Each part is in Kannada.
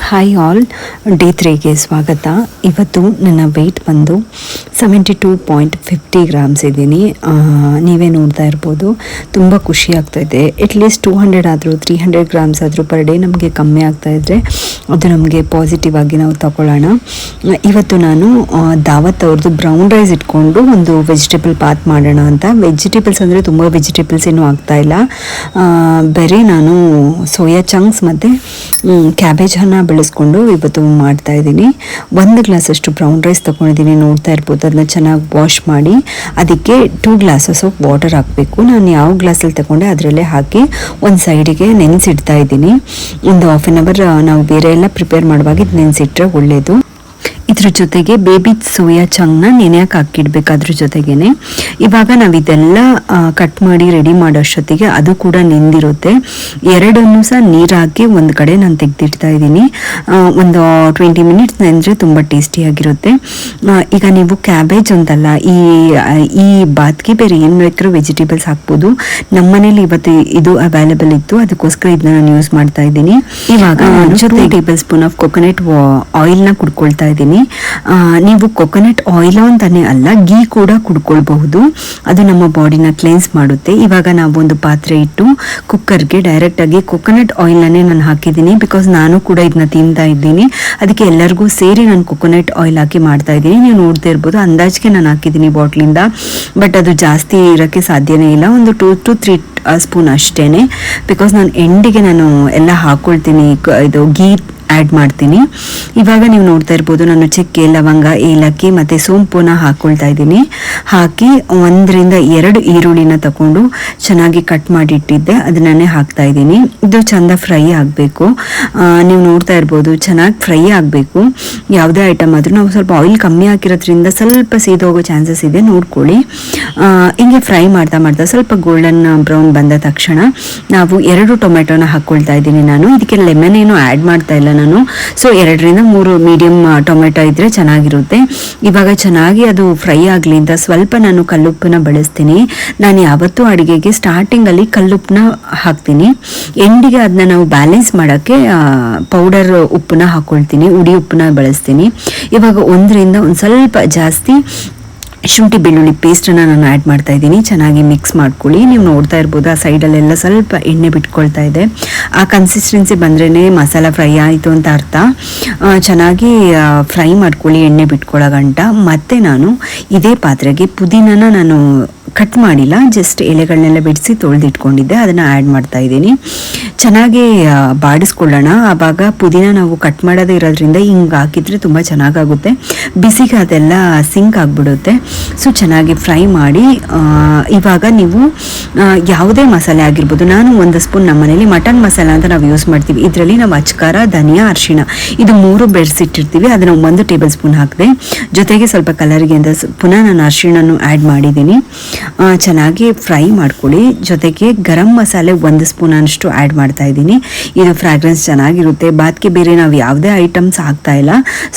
ಹಾಯ್ ಆಲ್, ಡೇ 3ಗೆ ಸ್ವಾಗತ. ಇವತ್ತು ನನ್ನ ವೆಯ್ಟ್ ಬಂದು 72.50 ಗ್ರಾಮ್ಸ್ ಇದ್ದೀನಿ. ನೀವೇ ನೋಡ್ತಾ ಇರ್ಬೋದು, ತುಂಬ ಖುಷಿ ಆಗ್ತಾಯಿದೆ. ಅಟ್ಲೀಸ್ಟ್ 200 ಆದರೂ 300 ಗ್ರಾಮ್ಸ್ ಆದರೂ ಪರ್ ಡೇ ನಮಗೆ ಕಮ್ಮಿ ಆಗ್ತಾಯಿದ್ರೆ ಅದು ನಮಗೆ ಪಾಸಿಟಿವ್ ಆಗಿ ನಾವು ತಗೊಳ್ಳೋಣ. ಇವತ್ತು ನಾನು ದಾವತ್ ಅವ್ರದ್ದು ಬ್ರೌನ್ ರೈಸ್ ಇಟ್ಕೊಂಡು ಒಂದು ವೆಜಿಟೇಬಲ್ ಬಾತ್ ಮಾಡೋಣ ಅಂತ. ವೆಜಿಟೇಬಲ್ಸ್ ಅಂದರೆ ತುಂಬ ವೆಜಿಟೇಬಲ್ಸ್ ಏನೂ ಆಗ್ತಾಯಿಲ್ಲ, ಬರೀ ನಾನು ಸೋಯಾ ಚಂಕ್ಸ್ ಮತ್ತು ಕ್ಯಾಬೇಜನ್ನು ಬೆಳೆಸ್ಕೊಂಡು ಇವತ್ತು ಮಾಡ್ತಾ ಇದ್ದೀನಿ. 1 ಗ್ಲಾಸಷ್ಟು ಬ್ರೌನ್ ರೈಸ್ ತೊಗೊಂಡಿದ್ದೀನಿ, ನೋಡ್ತಾ ಇರ್ಬೋದು. ಅದನ್ನ ಚೆನ್ನಾಗಿ ವಾಶ್ ಮಾಡಿ ಅದಕ್ಕೆ 2 ಗ್ಲಾಸಸ್ ಆಫ್ ವಾಟರ್ ಹಾಕಬೇಕು. ನಾನು ಯಾವ ಗ್ಲಾಸಲ್ಲಿ ತಗೊಂಡೆ ಅದರಲ್ಲೇ ಹಾಕಿ ಒಂದು ಸೈಡಿಗೆ ನೆನೆಸಿಡ್ತಾ ಇದ್ದೀನಿ. ಒಂದು ಹಾಫ್ ಆನ್ ಅವರ್ ನಾವು ಬೇರೆ ಎಲ್ಲ ಪ್ರಿಪೇರ್ ಮಾಡುವಾಗ ಇದು ನೆನೆಸಿಟ್ರೆ ಒಳ್ಳೆಯದು. ಇದ್ರ ಜೊತೆಗೆ ಬೇಬಿ ಸೋಯಾ ಚಂಕ್ನ ನೆನೆಯಕ್ಕೆ ಹಾಕಿಡ್ಬೇಕು. ಅದ್ರ ಜೊತೆಗೇನೆ ಇವಾಗ ನಾವು ಇದೆಲ್ಲ ಕಟ್ ಮಾಡಿ ರೆಡಿ ಮಾಡೋಷ್ಟೊತ್ತಿಗೆ ಅದು ಕೂಡ ನೆಂದಿರುತ್ತೆ. ಎರಡನ್ನೂ ಸಹ ನೀರು ಹಾಕಿ ಒಂದು ಕಡೆ ನಾನು ತೆಗೆದಿಡ್ತಾ ಇದ್ದೀನಿ. ಒಂದು 20 ಮಿನಿಟ್ಸ್ ನೆಂದರೆ ತುಂಬ ಟೇಸ್ಟಿಯಾಗಿರುತ್ತೆ. ಈಗ ನೀವು ಕ್ಯಾಬೇಜ್ ಅಂತಲ್ಲ, ಈ ಬಾತ್ಗೆ ಬೇರೆ ಏನು ಬೇಕಾದ್ರೂ ವೆಜಿಟೇಬಲ್ಸ್ ಹಾಕ್ಬೋದು. ನಮ್ಮ ಮನೇಲಿ ಇವತ್ತು ಇದು ಅವೈಲೇಬಲ್ ಇತ್ತು, ಅದಕ್ಕೋಸ್ಕರ ಇದನ್ನ ನಾನು ಯೂಸ್ ಮಾಡ್ತಾ ಇದ್ದೀನಿ. ಇವಾಗ 2 ಟೇಬಲ್ ಸ್ಪೂನ್ ಆಫ್ ಕೊಕೊನಟ್ ಆಯಿಲ್ನ ಕುಡ್ಕೊಳ್ತಾ ಇದ್ದೀನಿ. ನೀವು ಕೊಕೊನಟ್ ಆಯಿಲ್ ಅಂತಾನೆ ಅಲ್ಲ, ಗೀ ಕೂಡ ಕುಡ್ಕೊಳ್ಬಹುದು, ಅದು ನಮ್ಮ ಬಾಡಿನ ಕ್ಲೆನ್ಸ್ ಮಾಡುತ್ತೆ. ಇವಾಗ ನಾವು ಒಂದು ಪಾತ್ರೆ ಇಟ್ಟು ಕುಕ್ಕರ್ಗೆ ಡೈರೆಕ್ಟ್ ಆಗಿ ಕೊಕೊನಟ್ ಆಯಿಲ್ನೇ ನಾನು ಹಾಕಿದ್ದೀನಿ. ಬಿಕಾಸ್ ನಾನು ಕೂಡ ಇದನ್ನ ತಿಂತಾ ಇದ್ದೀನಿ, ಅದಕ್ಕೆ ಎಲ್ಲರಿಗೂ ಸೇರಿ ನಾನು ಕೊಕೊನಟ್ ಆಯಿಲ್ ಹಾಕಿ ಮಾಡ್ತಾ ಇದ್ದೀನಿ. ನೀವು ನೋಡ್ತಾ ಇರ್ಬೋದು, ಅಂದಾಜಿಗೆ ನಾನು ಹಾಕಿದ್ದೀನಿ ಬಾಟ್ಲಿಂದ, ಬಟ್ ಅದು ಜಾಸ್ತಿ ಇರೋಕ್ಕೆ ಸಾಧ್ಯನೇ ಇಲ್ಲ. ಒಂದು 2 to 3 ಸ್ಪೂನ್ ಅಷ್ಟೇನೆ. ಬಿಕಾಸ್ ನಾನು ಎಂಡಿಗೆ ನಾನು ಎಲ್ಲ ಹಾಕ್ಕೊಳ್ತೀನಿ, ಇದು ಗೀ ಆ್ಯಡ್ ಮಾಡ್ತೀನಿ. ಇವಾಗ ನೀವು ನೋಡ್ತಾ ಇರ್ಬೋದು, ನಾನು ಚಕ್ಕೆ, ಲವಂಗ, ಏಲಕ್ಕಿ ಮತ್ತು ಸೋಂಪುನ ಹಾಕ್ಕೊಳ್ತಾ ಇದ್ದೀನಿ. ಹಾಕಿ 1 ರಿಂದ 2 ಈರುಳ್ಳಿನ ತಗೊಂಡು ಚೆನ್ನಾಗಿ ಕಟ್ ಮಾಡಿ ಇಟ್ಟಿದ್ದೆ, ಅದನ್ನೇ ಹಾಕ್ತಾ ಇದ್ದೀನಿ. ಇದು ಚೆಂದ ಫ್ರೈ ಆಗಬೇಕು. ನೀವು ನೋಡ್ತಾ ಇರ್ಬೋದು, ಚೆನ್ನಾಗಿ ಫ್ರೈ ಆಗಬೇಕು. ಯಾವುದೇ ಐಟಮ್ ಆದರೂ ನಾವು ಸ್ವಲ್ಪ ಆಯಿಲ್ ಕಮ್ಮಿ ಹಾಕಿರೋದ್ರಿಂದ ಸ್ವಲ್ಪ ಸೀದೋಗೋ ಚಾನ್ಸಸ್ ಇದೆ, ನೋಡ್ಕೊಳ್ಳಿ. ಹಿಂಗೆ ಫ್ರೈ ಮಾಡ್ತಾ ಮಾಡ್ತಾ ಸ್ವಲ್ಪ ಗೋಲ್ಡನ್ ಬ್ರೌನ್ ಬಂದ ತಕ್ಷಣ ನಾವು 2 ಟೊಮೆಟೊನ ಹಾಕ್ಕೊಳ್ತಾ ಇದ್ದೀನಿ. ನಾನು ಇದಕ್ಕೆ ಲೆಮನ್ ಏನು ಆ್ಯಡ್ ಮಾಡ್ತಾ ಇಲ್ಲ ನಾನು. ಸೊ 2 ರಿಂದ 3 ಮೀಡಿಯಂ ಟೊಮೆಟೊ ಇದ್ರೆ ಚೆನ್ನಾಗಿರುತ್ತೆ. ಇವಾಗ ಚೆನ್ನಾಗಿ ಅದು ಫ್ರೈ ಆಗಲಿ ಅಂತ ಸ್ವಲ್ಪ ನಾನು ಕಲ್ಲುಪ್ಪನ್ನ ಬಳಸ್ತೀನಿ. ನಾನು ಯಾವತ್ತೂ ಅಡುಗೆಗೆ ಸ್ಟಾರ್ಟಿಂಗಲ್ಲಿ ಕಲ್ಲುಪ್ಪನ್ನ ಹಾಕ್ತೀನಿ, ಎಂಡಿಗೆ ಅದನ್ನ ನಾವು ಬ್ಯಾಲೆನ್ಸ್ ಮಾಡೋಕ್ಕೆ ಪೌಡರ್ ಉಪ್ಪನ್ನ ಹಾಕ್ಕೊಳ್ತೀನಿ, ಉಡಿ ಉಪ್ಪನ್ನ ಬಳಸ್ತೀನಿ. ಇವಾಗ 1 ರಿಂದ ಒಂದು ಸ್ವಲ್ಪ ಜಾಸ್ತಿ ಶುಂಠಿ ಬೆಳ್ಳುಳ್ಳಿ ಪೇಸ್ಟನ್ನು ನಾನು ಆ್ಯಡ್ ಮಾಡ್ತಾ ಇದ್ದೀನಿ. ಚೆನ್ನಾಗಿ ಮಿಕ್ಸ್ ಮಾಡ್ಕೊಳ್ಳಿ. ನೀವು ನೋಡ್ತಾ ಇರ್ಬೋದು, ಆ ಸೈಡಲ್ಲೆಲ್ಲ ಸ್ವಲ್ಪ ಎಣ್ಣೆ ಬಿಟ್ಕೊಳ್ತಾ ಇದೆ. ಆ ಕನ್ಸಿಸ್ಟೆನ್ಸಿ ಬಂದ್ರೇ ಮಸಾಲ ಫ್ರೈ ಆಯಿತು ಅಂತ ಅರ್ಥ. ಚೆನ್ನಾಗಿ ಫ್ರೈ ಮಾಡ್ಕೊಳ್ಳಿ ಎಣ್ಣೆ ಬಿಟ್ಕೊಳ್ಳೋ ಗಂಟ. ಮತ್ತು ನಾನು ಇದೇ ಪಾತ್ರೆಗೆ ಪುದೀನನ ನಾನು ಕಟ್ ಮಾಡಿಲ್ಲ, ಜಸ್ಟ್ ಎಲೆಗಳನ್ನೆಲ್ಲ ಬಿಡಿಸಿ ತೊಳೆದಿಟ್ಕೊಂಡಿದ್ದೆ, ಅದನ್ನು ಆ್ಯಡ್ ಮಾಡ್ತಾ ಇದ್ದೀನಿ. ಚೆನ್ನಾಗಿ ಬಾಡಿಸ್ಕೊಳ್ಳೋಣ. ಆವಾಗ ಪುದೀನ ನಾವು ಕಟ್ ಮಾಡೋದೇ ಇರೋದ್ರಿಂದ ಹಿಂಗೆ ಹಾಕಿದರೆ ತುಂಬ ಚೆನ್ನಾಗಾಗುತ್ತೆ. ಬಿಸಿಗೆ ಅದೆಲ್ಲ ಸಿಂಕ್ ಆಗಿಬಿಡುತ್ತೆ. ಸೊ ಚೆನ್ನಾಗಿ ಫ್ರೈ ಮಾಡಿ ಇವಾಗ ನೀವು ಯಾವುದೇ ಮಸಾಲೆ ಆಗಿರ್ಬೋದು, ನಾನು 1 ಸ್ಪೂನ್ ನಮ್ಮ ಮನೇಲಿ ಮಟನ್ ಮಸಾಲ ಅಂತ ನಾವು ಯೂಸ್ ಮಾಡ್ತೀವಿ. ಇದರಲ್ಲಿ ನಾವು ಅಚ್ಕಾರ, ಧನಿಯಾ, ಅರಿಶಿಣ ಇದು 3 ಬೆರೆಸಿಟ್ಟಿರ್ತೀವಿ. ಅದನ್ನು 1 ಟೇಬಲ್ ಸ್ಪೂನ್ ಹಾಕಿದೆ. ಜೊತೆಗೆ ಸ್ವಲ್ಪ ಕಲರ್ಗೆ ಅಂತ ಪುನಃ ನಾನು ಅರಿಶಿಣನ್ನು ಆ್ಯಡ್ ಮಾಡಿದ್ದೀನಿ. ಚೆನ್ನಾಗಿ ಫ್ರೈ ಮಾಡ್ಕೊಳ್ಳಿ. ಜೊತೆಗೆ ಗರಂ ಮಸಾಲೆ 1 ಸ್ಪೂನ್ ಅಷ್ಟು ಆ್ಯಡ್ ಮಾಡ್ತಾ ಇದ್ದೀನಿ. ಇದು ಫ್ರಾಗ್ರೆನ್ಸ್ ಚೆನ್ನಾಗಿರುತ್ತೆ. ಬಾತ್ಗೆ ಬೇರೆ ನಾವು ಯಾವುದೇ ಐಟಮ್ಸ್ ಹಾಕ್ತಾ ಇಲ್ಲ,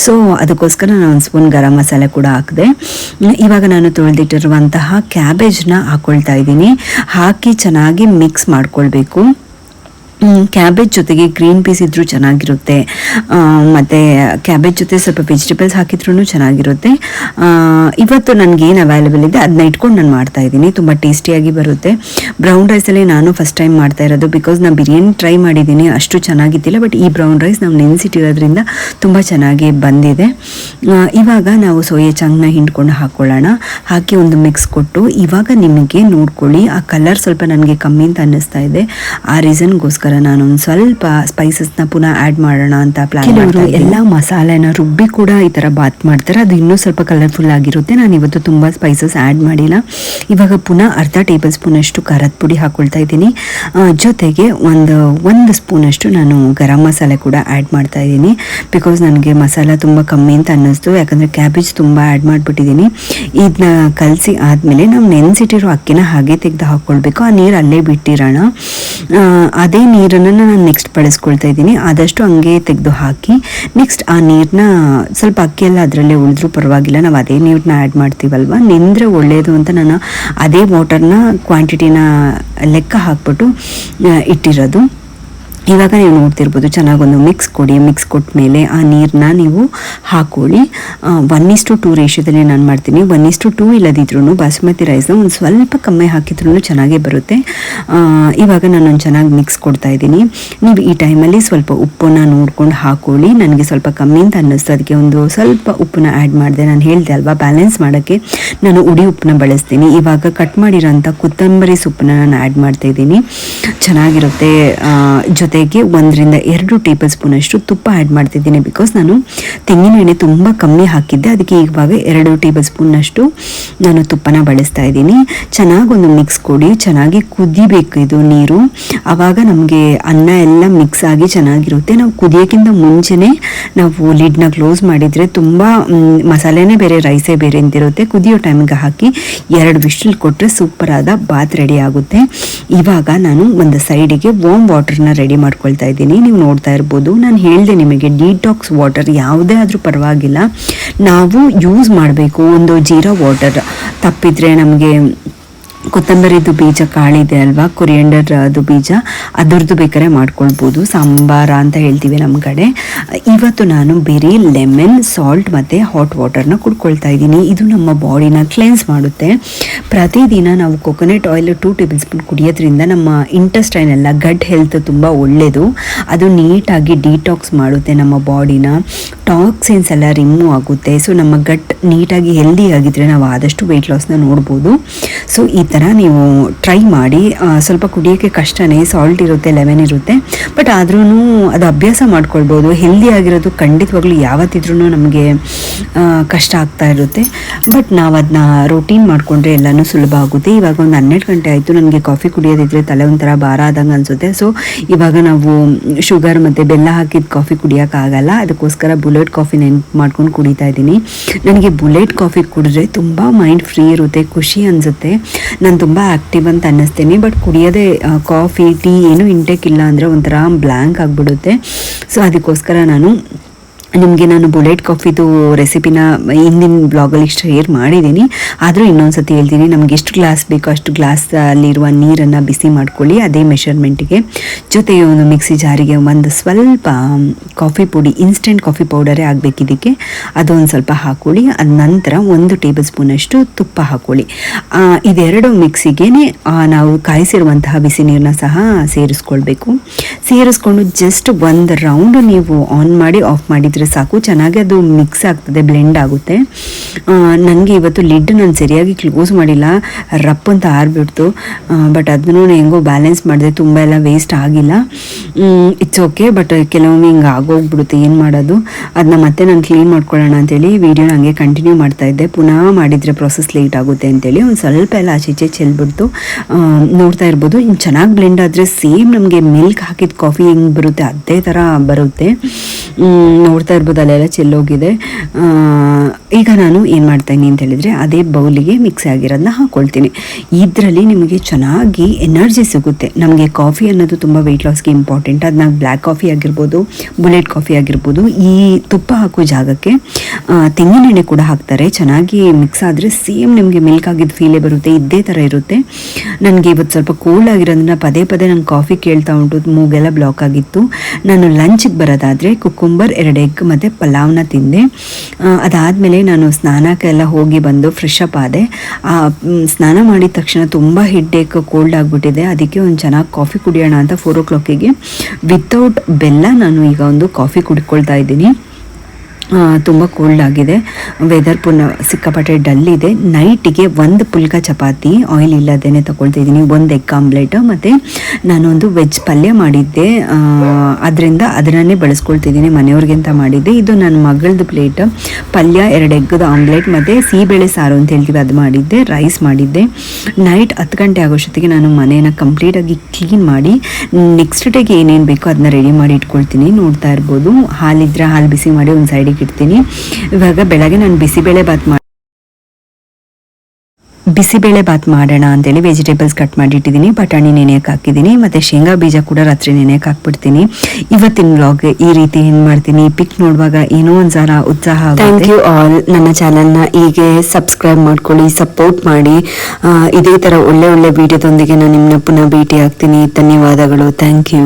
ಸೊ ಅದಕ್ಕೋಸ್ಕರ ನಾನು 1 ಸ್ಪೂನ್ ಗರಂ ಮಸಾಲೆ ಕೂಡ ಹಾಕಿದೆ. ಇವಾಗ ನಾನು ತೊಳೆದಿಟ್ಟಿರುವಂತಹ ಕ್ಯಾಬೇಜ್ನ ಹಾಕ್ಕೊಳ್ತಾ ಇದ್ದೀನಿ. ಹಾಕಿ ಚೆನ್ನಾಗಿ ಮಿಕ್ಸ್ ಮಾಡ್ಕೊಳ್ಬೇಕು. ಕ್ಯಾಬೇಜ್ ಜೊತೆಗೆ ಗ್ರೀನ್ ಪೀಸ್ ಇದ್ರೂ ಚೆನ್ನಾಗಿರುತ್ತೆ, ಮತ್ತು ಕ್ಯಾಬೇಜ್ ಜೊತೆ ಸ್ವಲ್ಪ ವೆಜಿಟೇಬಲ್ಸ್ ಹಾಕಿದ್ರೂ ಚೆನ್ನಾಗಿರುತ್ತೆ. ಇವತ್ತು ನನಗೇನು ಅವೈಲೇಬಲ್ ಇದೆ ಅದನ್ನ ಇಟ್ಕೊಂಡು ನಾನು ಮಾಡ್ತಾ ಇದ್ದೀನಿ. ತುಂಬ ಟೇಸ್ಟಿಯಾಗಿ ಬರುತ್ತೆ. ಬ್ರೌನ್ ರೈಸಲ್ಲಿ ನಾನು ಫಸ್ಟ್ ಟೈಮ್ ಮಾಡ್ತಾ ಇರೋದು, ಬಿಕಾಸ್ ನಾನು ಬಿರಿಯಾನಿ ಟ್ರೈ ಮಾಡಿದ್ದೀನಿ, ಅಷ್ಟು ಚೆನ್ನಾಗಿದ್ದಿಲ್ಲ. ಬಟ್ ಈ ಬ್ರೌನ್ ರೈಸ್ ನಾವು ನೆನೆಸಿಟ್ಟಿರೋದ್ರಿಂದ ತುಂಬ ಚೆನ್ನಾಗಿ ಬಂದಿದೆ. ಇವಾಗ ನಾವು ಸೋಯಾ ಚಂಕ್ನ ಹಿಂಡ್ಕೊಂಡು ಹಾಕ್ಕೊಳ್ಳೋಣ. ಹಾಕಿ ಒಂದು ಮಿಕ್ಸ್ ಕೊಟ್ಟು ಇವಾಗ ನಿಮಗೆ ನೋಡ್ಕೊಳ್ಳಿ, ಆ ಕಲರ್ ಸ್ವಲ್ಪ ನನಗೆ ಕಮ್ಮಿ ಅಂತ ಅನ್ನಿಸ್ತಾ ಇದೆ. ಆ ರೀಸನ್ಗೋಸ್ಕರ ನಾನು ಒಂದು ಸ್ವಲ್ಪ ಸ್ಪೈಸಸ್ನ ಪುನಃ ಆ್ಯಡ್ ಮಾಡೋಣ ಅಂತ ಪ್ಲಾನ್ ಮಾಡಿದ್ರು. ಎಲ್ಲ ಮಸಾಲೆನ ರುಬ್ಬಿ ಕೂಡ ಈ ಥರ ಬಾತ್ ಮಾಡ್ತಾರೆ, ಅದು ಇನ್ನೂ ಸ್ವಲ್ಪ ಕಲರ್ಫುಲ್ ಆಗಿರುತ್ತೆ. ನಾನು ಇವತ್ತು ತುಂಬ ಸ್ಪೈಸಸ್ ಆ್ಯಡ್ ಮಾಡಿಲ್ಲ. ಇವಾಗ ಪುನಃ ಅರ್ಧ ಟೇಬಲ್ ಸ್ಪೂನಷ್ಟು ಖಾರದ ಪುಡಿ ಹಾಕ್ಕೊಳ್ತಾ ಇದ್ದೀನಿ. ಜೊತೆಗೆ ಒಂದು ಸ್ಪೂನಷ್ಟು ನಾನು ಗರಂ ಮಸಾಲೆ ಕೂಡ ಆ್ಯಡ್ ಮಾಡ್ತಾ ಇದ್ದೀನಿ. ಬಿಕಾಸ್ ನನಗೆ ಮಸಾಲ ತುಂಬ ಕಮ್ಮಿ ಅಂತ ಅನ್ನಿಸ್ತು, ಯಾಕಂದರೆ ಕ್ಯಾಬೇಜ್ ತುಂಬ ಆ್ಯಡ್ ಮಾಡಿಬಿಟ್ಟಿದ್ದೀನಿ. ಇದನ್ನ ಕಲಸಿ ಆದಮೇಲೆ ನಾವು ನೆನೆಸಿಟ್ಟಿರೋ ಅಕ್ಕಿನ ಹಾಗೆ ತೆಗೆದು ಹಾಕ್ಕೊಳ್ಬೇಕು. ಆ ನೀರು ಅಲ್ಲೇ ಬಿಟ್ಟಿರೋಣ. ಅದೇ ನೀರನ್ನು ನಾನು ನೆಕ್ಸ್ಟ್ ಬಳಸ್ಕೊಳ್ತಾ ಇದ್ದೀನಿ. ಆದಷ್ಟು ಹಂಗೆ ತೆಗೆದು ಹಾಕಿ ನೆಕ್ಸ್ಟ್ ಆ ನೀರನ್ನ ಸ್ವಲ್ಪ ಅಕ್ಕಿ ಎಲ್ಲ ಅದರಲ್ಲೇ ಉಳಿದ್ರೂ ಪರವಾಗಿಲ್ಲ, ನಾವು ಅದೇ ನೀರನ್ನ ಆ್ಯಡ್ ಮಾಡ್ತೀವಲ್ವ, ನೆಂದರೆ ಒಳ್ಳೆಯದು ಅಂತ ನಾನು ಅದೇ ವಾಟರ್ನ ಕ್ವಾಂಟಿಟಿನ ಲೆಕ್ಕ ಹಾಕ್ಬಿಟ್ಟು ಇಟ್ಟಿರೋದು. ಇವಾಗ ನೀವು ನೋಡ್ತಿರ್ಬೋದು ಚೆನ್ನಾಗೊಂದು ಮಿಕ್ಸ್ ಕೊಡಿ. ಮಿಕ್ಸ್ ಕೊಟ್ಟ ಮೇಲೆ ಆ ನೀರನ್ನ ನೀವು ಹಾಕೊಳ್ಳಿ. 1:2 ರೇಷಿಯೋದಲ್ಲಿ ನಾನು ಮಾಡ್ತೀನಿ. 1:2 ಇಲ್ಲದಿದ್ರೂ ಬಾಸುಮತಿ ರೈಸ್ನ ಒಂದು ಸ್ವಲ್ಪ ಕಮ್ಮಿ ಹಾಕಿದ್ರೂ ಚೆನ್ನಾಗೇ ಬರುತ್ತೆ. ಇವಾಗ ನಾನು ಚೆನ್ನಾಗಿ ಮಿಕ್ಸ್ ಕೊಡ್ತಾ ಇದ್ದೀನಿ. ನೀವು ಈ ಟೈಮಲ್ಲಿ ಸ್ವಲ್ಪ ಉಪ್ಪನ್ನ ನೋಡ್ಕೊಂಡು ಹಾಕೊಳ್ಳಿ. ನನಗೆ ಸ್ವಲ್ಪ ಕಮ್ಮಿ ಅಂತ ಅನ್ನಿಸ್ತು, ಅದಕ್ಕೆ ಒಂದು ಸ್ವಲ್ಪ ಉಪ್ಪನ್ನ ಆ್ಯಡ್ ಮಾಡಿದೆ. ನಾನು ಹೇಳಿದೆ ಅಲ್ವಾ, ಬ್ಯಾಲೆನ್ಸ್ ಮಾಡೋಕ್ಕೆ ನಾನು ಉಡಿ ಉಪ್ಪನ್ನ ಬಳಸ್ತೀನಿ. ಇವಾಗ ಕಟ್ ಮಾಡಿರೋಂಥ ಕೊತ್ತಂಬರಿ ಸೊಪ್ಪನ್ನ ನಾನು ಆ್ಯಡ್ ಮಾಡ್ತಾ ಇದ್ದೀನಿ. ಚೆನ್ನಾಗಿರುತ್ತೆ. ಜೊತೆಗೆ 1-2 ಟೇಬಲ್ ಸ್ಪೂನ್ ಅಷ್ಟು ತುಪ್ಪ ಆ್ಯಡ್ ಮಾಡ್ತಿದ್ದೀನಿ. ಬಿಕಾಸ್ ನಾನು ತೆಂಗಿನ ಎಣ್ಣೆ ತುಂಬ ಕಮ್ಮಿ ಹಾಕಿದ್ದೆ, ಅದಕ್ಕೆ ಇವಾಗ 2 ಟೇಬಲ್ ಸ್ಪೂನ್ನಷ್ಟು ನಾನು ತುಪ್ಪನ ಬಳಸ್ತಾ ಇದ್ದೀನಿ. ಚೆನ್ನಾಗೊಂದು ಮಿಕ್ಸ್ ಕೊಡಿ. ಚೆನ್ನಾಗಿ ಕುದಿಬೇಕು ಇದು ನೀರು, ಆವಾಗ ನಮಗೆ ಅನ್ನ ಎಲ್ಲ ಮಿಕ್ಸ್ ಆಗಿ ಚೆನ್ನಾಗಿರುತ್ತೆ. ನಾವು ಕುದಿಯೋಕ್ಕಿಂತ ಮುಂಚೆನೇ ನಾವು ಲಿಡ್ನ ಕ್ಲೋಸ್ ಮಾಡಿದರೆ ತುಂಬ ಮಸಾಲೆನೇ ಬೇರೆ ರೈಸೇ ಬೇರೆ ಅಂತಿರುತ್ತೆ. ಕುದಿಯೋ ಟೈಮಿಗೆ ಹಾಕಿ 2 ವಿಶಲ್ ಕೊಟ್ಟರೆ ಸೂಪರ್ ಆದ ಬಾತ್ ರೆಡಿ ಆಗುತ್ತೆ. ಇವಾಗ ನಾನು ಒಂದು ಸೈಡಿಗೆ ವಾರ್ಮ್ ವಾಟರ್ನ ರೆಡಿ ಮಾಡ್ಕೊಳ್ತಾ ಇದ್ದೀನಿ. ನೀವು ನೋಡ್ತಾ ಇರ್ಬೋದು, ನಾನು ಹೇಳಿದೆ ನಿಮಗೆ ಡಿಟಾಕ್ಸ್ ವಾಟರ್ ಯಾವುದೇ ಆದರೂ ಪರವಾಗಿಲ್ಲ, ನಾವು ಯೂಸ್ ಮಾಡಬೇಕು. ಒಂದು ಜೀರಾ ವಾಟರ್ ತಪ್ಪಿದ್ರೆ ನಮಗೆ ಕೊತ್ತಂಬರಿದು ಬೀಜ ಕಾಳಿದೆ ಅಲ್ವಾ, ಕೊರಿಯಂಡರ್ ಅದು ಬೀಜ, ಅದರದ್ದು ಬೇಕಾದ್ರೆ ಮಾಡ್ಕೊಳ್ಬೋದು. ಸಾಂಬಾರ ಅಂತ ಹೇಳ್ತೀವಿ ನಮ್ಮ ಕಡೆ. ಇವತ್ತು ನಾನು ಬರೀ ಲೆಮನ್, ಸಾಲ್ಟ್ ಮತ್ತು ಹಾಟ್ ವಾಟರ್ನ ಕುಡ್ಕೊಳ್ತಾ ಇದ್ದೀನಿ. ಇದು ನಮ್ಮ ಬಾಡಿನ ಕ್ಲೆನ್ಸ್ ಮಾಡುತ್ತೆ. ಪ್ರತಿದಿನ ನಾವು ಕೊಕೊನಟ್ ಆಯಿಲ್ 2 ಟೇಬಲ್ ಸ್ಪೂನ್ ಕುಡಿಯೋದ್ರಿಂದ ನಮ್ಮ ಇಂಟೆಸ್ಟೈನ್ ಎಲ್ಲ ಗಟ್ ಹೆಲ್ತ್ ತುಂಬ ಒಳ್ಳೆಯದು. ಅದು ನೀಟಾಗಿ ಡಿಟಾಕ್ಸ್ ಮಾಡುತ್ತೆ ನಮ್ಮ ಬಾಡಿನ. ಟಾಕ್ಸಿನ್ಸ್ ಎಲ್ಲ ರಿಮೂವ್ ಆಗುತ್ತೆ. ಸೊ ನಮ್ಮ ಗಟ್ ನೀಟಾಗಿ ಹೆಲ್ದಿ ಆಗಿದ್ರೆ ನಾವು ಆದಷ್ಟು ವೆಯ್ಟ್ ಲಾಸ್ನ ನೋಡ್ಬೋದು. ಸೊ ಈ ಥರ ನೀವು ಟ್ರೈ ಮಾಡಿ. ಸ್ವಲ್ಪ ಕುಡಿಯೋಕ್ಕೆ ಕಷ್ಟನೇ, ಸಾಲ್ಟ್ ಇರುತ್ತೆ, ಲೆಮನ್ ಇರುತ್ತೆ, ಬಟ್ ಆದ್ರೂ ಅದು ಅಭ್ಯಾಸ ಮಾಡ್ಕೊಳ್ಬೋದು. ಹೆಲ್ದಿ ಆಗಿರೋದು ಖಂಡಿತವಾಗ್ಲೂ ಯಾವತ್ತಿದ್ರೂ ನಮಗೆ ಕಷ್ಟ ಆಗ್ತಾ ಇರುತ್ತೆ, ಬಟ್ ನಾವು ಅದನ್ನ ರೂಟೀನ್ ಮಾಡಿಕೊಂಡ್ರೆ ಎಲ್ಲನೂ ಸುಲಭ ಆಗುತ್ತೆ. ಇವಾಗ ಒಂದು 12 ಗಂಟೆ ಆಯಿತು. ನನಗೆ ಕಾಫಿ ಕುಡಿಯೋದಿದ್ರೆ ತಲೆ ಒಂಥರ ಭಾರ ಆದಂಗೆ ಅನಿಸುತ್ತೆ. ಸೊ ಇವಾಗ ನಾವು ಶುಗರ್ ಮತ್ತು ಬೆಲ್ಲ ಹಾಕಿದ ಕಾಫಿ ಕುಡಿಯೋಕ್ಕಾಗಲ್ಲ, ಅದಕ್ಕೋಸ್ಕರ ಬುಲೆಟ್ ಕಾಫಿ ನೆನಪು ಮಾಡ್ಕೊಂಡು ಕುಡಿತಾ ಇದ್ದೀನಿ. ನನಗೆ ಬುಲೆಟ್ ಕಾಫಿ ಕುಡಿದ್ರೆ ತುಂಬ ಮೈಂಡ್ ಫ್ರೀ ಇರುತ್ತೆ, ಖುಷಿ ಅನಿಸುತ್ತೆ. ನಾನು ತುಂಬ ಆ್ಯಕ್ಟಿವ್ ಅಂತ ಅನ್ನಿಸ್ತೀನಿ. ಬಟ್ ಕುಡಿಯೋದೇ ಕಾಫಿ, ಟೀ ಏನೂ ಇಂಟೇಕ್ ಇಲ್ಲ ಅಂದರೆ ಒಂಥರ ಬ್ಲ್ಯಾಂಕ್ ಆಗಿಬಿಡುತ್ತೆ. ಸೊ ಅದಕ್ಕೋಸ್ಕರ ನಿಮಗೆ ನಾನು ಬುಲೆಟ್ ಕಾಫಿದು ರೆಸಿಪಿನ ಹಿಂದಿನ ಬ್ಲಾಗಲ್ಲಿ ಶೇರ್ ಮಾಡಿದ್ದೀನಿ. ಆದರೂ ಇನ್ನೊಂದು ಸತಿ ಹೇಳ್ತೀನಿ, ನಮಗೆ ಎಷ್ಟು ಗ್ಲಾಸ್ ಬೇಕೋ ಅಷ್ಟು ಗ್ಲಾಸಲ್ಲಿರುವ ನೀರನ್ನು ಬಿಸಿ ಮಾಡ್ಕೊಳ್ಳಿ ಅದೇ ಮೆಷರ್ಮೆಂಟಿಗೆ. ಜೊತೆಗೆ ಒಂದು ಮಿಕ್ಸಿ ಜಾರಿಗೆ ಒಂದು ಸ್ವಲ್ಪ ಕಾಫಿ ಪುಡಿ, ಇನ್ಸ್ಟೆಂಟ್ ಕಾಫಿ ಪೌಡರೇ ಆಗಬೇಕಿದ್ದಕ್ಕೆ, ಅದೊಂದು ಸ್ವಲ್ಪ ಹಾಕ್ಕೊಳ್ಳಿ. ಅದ ನಂತರ 1 ಟೇಬಲ್ ಸ್ಪೂನಷ್ಟು ತುಪ್ಪ ಹಾಕ್ಕೊಳ್ಳಿ. ಇದೆರಡು ಮಿಕ್ಸಿಗೆ ನಾವು ಕಾಯಿಸಿರುವಂತಹ ಬಿಸಿ ನೀರನ್ನ ಸಹ ಸೇರಿಸ್ಕೊಂಡು ಜಸ್ಟ್ 1 ರೌಂಡ್ ನೀವು ಆನ್ ಮಾಡಿ ಆಫ್ ಮಾಡಿದರೆ ಸಾಕು. ಚೆನ್ನಾಗಿ ಅದು ಮಿಕ್ಸ್ ಆಗ್ತದೆ, ಬ್ಲೆಂಡ್ ಆಗುತ್ತೆ. ನನಗೆ ಇವತ್ತು ಲಿಡ್ ನಾನು ಸರಿಯಾಗಿ ಕ್ಲೋಸ್ ಮಾಡಿಲ್ಲ, ರಪ್ ಅಂತ ಆರ್ಬಿಡ್ತು. ಬಟ್ ಅದನ್ನು ಹೆಂಗೋ ಬ್ಯಾಲೆನ್ಸ್ ಮಾಡಿದೆ, ತುಂಬ ಎಲ್ಲ ವೇಸ್ಟ್ ಆಗಿಲ್ಲ. It's okay. ಬಟ್ ಕೆಲವೊಮ್ಮೆ ಹಿಂಗೆ ಆಗೋಗ್ಬಿಡುತ್ತೆ, ಏನು ಮಾಡೋದು. ಅದನ್ನ ಮತ್ತೆ ನಾನು ಕ್ಲೀನ್ ಮಾಡ್ಕೊಳ್ಳೋಣ ಅಂತೇಳಿ ವೀಡಿಯೋನ ಹಂಗೆ ಕಂಟಿನ್ಯೂ ಮಾಡ್ತಾ ಇದ್ದೆ. ಪುನಃ ಮಾಡಿದರೆ ಪ್ರೊಸೆಸ್ ಲೇಟ್ ಆಗುತ್ತೆ ಅಂತೇಳಿ ಒಂದು ಸ್ವಲ್ಪ ಎಲ್ಲ ಆಚೀಚೆ ಚೆಲ್ಬಿಡ್ತು. ನೋಡ್ತಾ ಇರ್ಬೋದು, ಹಿಂಗೆ ಚೆನ್ನಾಗಿ ಬ್ಲೆಂಡ್ ಆದರೆ ಸೇಮ್ ನಮಗೆ ಮಿಲ್ಕ್ ಹಾಕಿದ ಕಾಫಿ ಹೆಂಗೆ ಬರುತ್ತೆ ಅದೇ ಥರ ಬರುತ್ತೆ. ನೋಡ್ತಾ ಇರ್ಬೋದು, ಅಲ್ಲೆಲ್ಲ ಚೆಲ್ಲೋಗಿದೆ. ಈಗ ನಾನು ಏನು ಮಾಡ್ತೀನಿ ಅಂತ ಹೇಳಿದರೆ, ಅದೇ ಬೌಲಿಗೆ ಮಿಕ್ಸ್ ಆಗಿರೋದನ್ನ ಹಾಕ್ಕೊಳ್ತೀನಿ. ಇದರಲ್ಲಿ ನಿಮಗೆ ಚೆನ್ನಾಗಿ ಎನರ್ಜಿ ಸಿಗುತ್ತೆ. ನಮಗೆ ಕಾಫಿ ಅನ್ನೋದು ತುಂಬ ವೆಯ್ಟ್ ಲಾಸ್ಗೆ ಇಂಪಾರ್ಟೆಂಟ್. ಅದನ್ನ ಬ್ಲ್ಯಾಕ್ ಕಾಫಿ ಆಗಿರ್ಬೋದು, ಬುಲೆಟ್ ಕಾಫಿ ಆಗಿರ್ಬೋದು, ಈ ತುಪ್ಪ ಹಾಕೋ ಜಾಗಕ್ಕೆ ತೆಂಗಿನ ಎಣ್ಣೆ ಕೂಡ ಹಾಕ್ತಾರೆ. ಚೆನ್ನಾಗಿ ಮಿಕ್ಸ್ ಆದರೆ ಸೇಮ್ ನಿಮಗೆ ಮಿಲ್ಕ್ ಆಗಿದ್ದು ಫೀಲೇ ಬರುತ್ತೆ, ಇದೇ ಥರ ಇರುತ್ತೆ. ನನಗೆ ಇವತ್ತು ಸ್ವಲ್ಪ ಕೋಲ್ಡ್ ಆಗಿರೋದ್ರಿಂದ ಪದೇ ನಂಗೆ ಕಾಫಿ ಕೇಳ್ತಾ ಉಂಟು, ಮೂಗೆಲ್ಲ ಬ್ಲಾಕ್ ಆಗಿತ್ತು. ನಾನು ಲಂಚ್ಗೆ ಬರೋದಾದರೆ ಕುಕ್ಕುಂಬರ್, 2 ಎಗ್ ಮತ್ತು ಪಲಾವ್ನ ತಿಂದೆ. ಅದಾದಮೇಲೆ ನಾನು ಸ್ನಾನಕ್ಕೆಲ್ಲ ಹೋಗಿ ಬಂದು ಫ್ರೆಶ್ ಅಪ್ ಆದೆ. ಸ್ನಾನ ಮಾಡಿದ ತಕ್ಷಣ ತುಂಬ ಹೆಡ್ಡೇಕ್, ಕೋಲ್ಡ್ ಆಗಿಬಿಟ್ಟಿದೆ. ಅದಕ್ಕೆ ಒಂದು ಚೆನ್ನಾಗಿ ಕಾಫಿ ಕುಡಿಯೋಣ ಅಂತ 4 o'clockಗೆ ವಿತೌಟ್ ಬೆಲ್ಲ ನಾನು ಈಗ ಒಂದು ಕಾಫಿ ಕುಡ್ಕೊಳ್ತಾ ಇದ್ದೀನಿ. ತುಂಬ ಕೋಲ್ಡ್ ಆಗಿದೆ, ವೆದರ್ ಸಿಕ್ಕಾಪಟ್ಟೆ ಡಲ್ ಇದೆ. ನೈಟಿಗೆ 1 ಪುಲ್ಕ ಚಪಾತಿ ಆಯಿಲ್ ಇಲ್ಲದೇನೆ ತಗೊಳ್ತಿದ್ದೀನಿ, 1 ಎಗ್ ಆಮ್ಲೆಟ್, ಮತ್ತು ನಾನೊಂದು ವೆಜ್ ಪಲ್ಯ ಮಾಡಿದ್ದೆ, ಅದರಿಂದ ಅದನ್ನೇ ಬಳಸ್ಕೊಳ್ತಿದ್ದೀನಿ. ಮನೆಯವ್ರಿಗೆ ಅಂತ ಮಾಡಿದ್ದೆ. ಇದು ನನ್ನ ಮಗಳದ್ದು ಪ್ಲೇಟ್. ಪಲ್ಯ, 2 ಎಗ್ಗದ ಆಮ್ಲೆಟ್ ಮತ್ತು ಸಿಹಿಬೇಳೆ ಸಾರು ಅಂತ ಹೇಳ್ತೀವಿ, ಅದು ಮಾಡಿದ್ದೆ. ರೈಸ್ ಮಾಡಿದ್ದೆ. ನೈಟ್ 10 ಗಂಟೆ ಆಗೋಷ್ಟೊತ್ತಿಗೆ ನಾನು ಮನೇನ ಕಂಪ್ಲೀಟಾಗಿ ಕ್ಲೀನ್ ಮಾಡಿ ನೆಕ್ಸ್ಟ್ ಡೇಗೆ ಏನೇನು ಬೇಕೋ ಅದನ್ನ ರೆಡಿ ಮಾಡಿ ಇಟ್ಕೊಳ್ತೀನಿ. ನೋಡ್ತಾ ಇರ್ಬೋದು, ಹಾಲಿದ್ರೆ ಹಾಲು ಬಿಸಿ ಮಾಡಿ ಒಂದು ಸೈಡಿಗೆ ಇಡ್ತೀನಿ. ಇವಾಗ ಬೆಳಗ್ಗೆ ನಾನು ಬಿಸಿಬೇಳೆ ಬಾತ್ ಮಾಡೋಣ ಅಂತೇಳಿ ವೆಜಿಟೇಬಲ್ಸ್ ಕಟ್ ಮಾಡಿ ಇಟ್ಟಿದ್ದೀನಿ. ಬಟಾಣಿ ನೆನೆಯಕ್ಕೆ ಹಾಕಿದ್ದೀನಿ, ಮತ್ತು ಶೇಂಗಾ ಬೀಜ ಕೂಡ ರಾತ್ರಿ ನೆನೆಯಕ್ಕೆ ಹಾಕ್ಬಿಡ್ತೀನಿ. ಇವತ್ತಿನ ವ್ಲಾಗ್ ಈ ರೀತಿ ಏನು ಮಾಡ್ತೀನಿ, ಪಿಕ್ ನೋಡುವಾಗ ಏನೋ ಒಂದ್ಸಾರ ಉತ್ಸಾಹ. Thank you all. ನನ್ನ ಚಾನಲ್ನ ಹೀಗೆ ಸಬ್ಸ್ಕ್ರೈಬ್ ಮಾಡ್ಕೊಳ್ಳಿ, ಸಪೋರ್ಟ್ ಮಾಡಿ. ಇದೇ ಥರ ಒಳ್ಳೆ ವಿಡಿಯೋದೊಂದಿಗೆ ನಾನು ನಿಮ್ಮನ್ನ ಪುನಃ ಭೇಟಿ ಆಗ್ತೀನಿ. ಧನ್ಯವಾದಗಳು. Thank you.